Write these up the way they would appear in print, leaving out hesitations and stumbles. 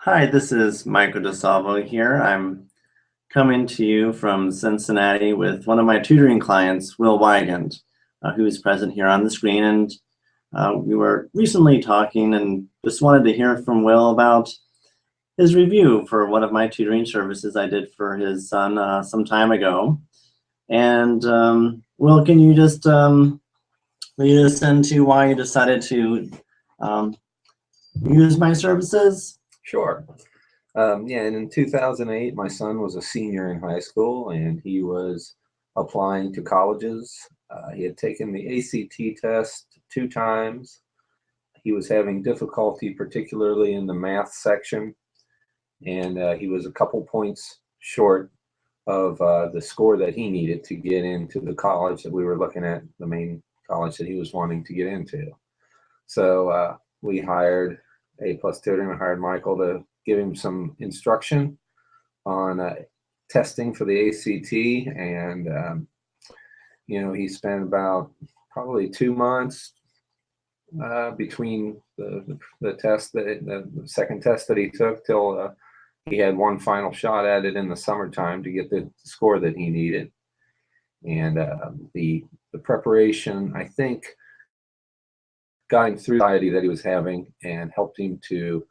Hi, this is Michael DiSalvo here. I'm coming to you from Cincinnati with one of my tutoring clients, Will Weigand, who is present here on the screen. And we were recently talking and just wanted to hear from Will about his review for one of my tutoring services I did for his son some time ago. And Will, can you just lead us into why you decided to use my services? Sure. Yeah, and in 2008, my son was a senior in high school, and he was applying to colleges. He had taken the ACT test 2 times. He was having difficulty, particularly in the math section, and he was a couple points short of the score that he needed to get into the college that we were looking at, the main college that he was wanting to get into. So we hired A+ Tutoring. We hired Michael to give him some instruction on testing for the ACT, and he spent about probably 2 months between the test the second test that he took till he had one final shot at it in the summertime to get the score that he needed. And the preparation, I think, got him through the anxiety that he was having and helped him to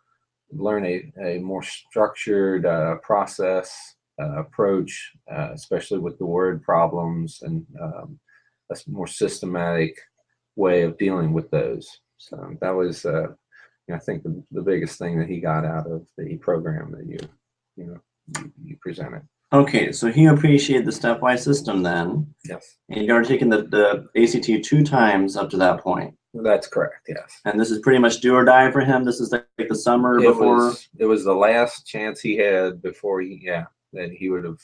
learn a more structured process approach, especially with the word problems, and a more systematic way of dealing with those. So that was, I think, the biggest thing that he got out of the program that you presented. Okay, so he appreciated the stepwise system then. Yes. And you'd already taken the ACT 2 times up to that point. That's correct, yes. And this is pretty much do or die for him? This is like the summer before? It was the last chance he had before that he would have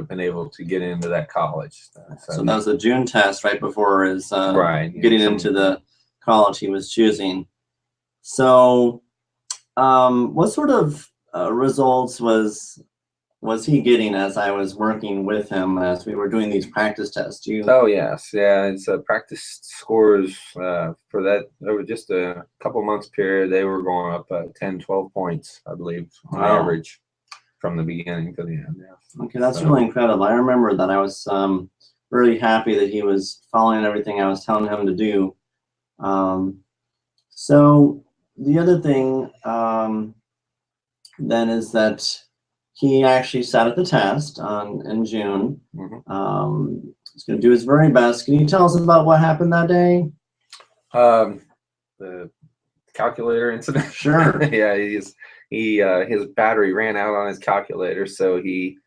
been able to get into that college. So that was the June test right before his getting into the college he was choosing. So what sort of results was he getting as I was working with him as we were doing these practice tests? Oh, yes. Yeah, it's practice scores for that over just a couple months period. They were going up 10, 12 points, I believe, on average from the beginning to the end. Yeah. Okay, that's really incredible. I remember that I was really happy that he was following everything I was telling him to do. So the other thing then is that he actually sat at the test in June. Mm-hmm. He's going to do his very best. Can you tell us about what happened that day? The calculator incident. Sure. Yeah, his battery ran out on his calculator, so he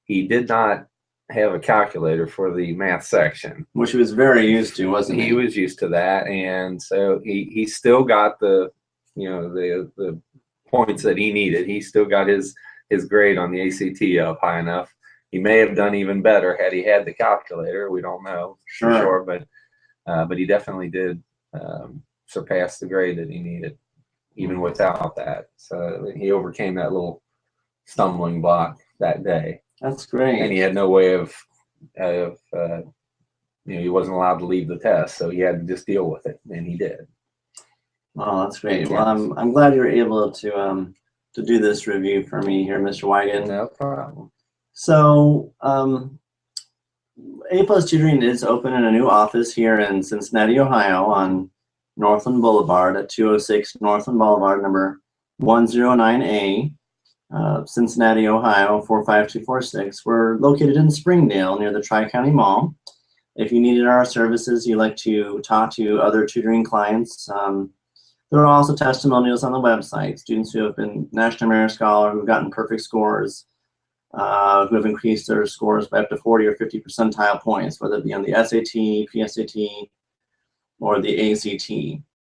did not have a calculator for the math section, which he was very used to, wasn't he? He was used to that, and so he still got the points that he needed. He still got his grade on the ACT up high enough. He may have done even better had he had the calculator. We don't know for sure, but he definitely did surpass the grade that he needed, even without that. So he overcame that little stumbling block that day. That's great. And he had no way of he wasn't allowed to leave the test, so he had to just deal with it, and he did. Oh, that's great. Yes. Well, I'm glad you were able to do this review for me here, Mr. Weigand. No problem. So A+ Tutoring is open in a new office here in Cincinnati, Ohio on Northland Boulevard at 206 Northland Boulevard, number 109A, Cincinnati, Ohio 45246. We're located in Springdale near the Tri-County Mall. If you needed our services, you'd like to talk to other tutoring clients, there are also testimonials on the website. Students who have been National Merit Scholar, who've gotten perfect scores, who have increased their scores by up to 40 or 50 percentile points, whether it be on the SAT, PSAT, or the ACT.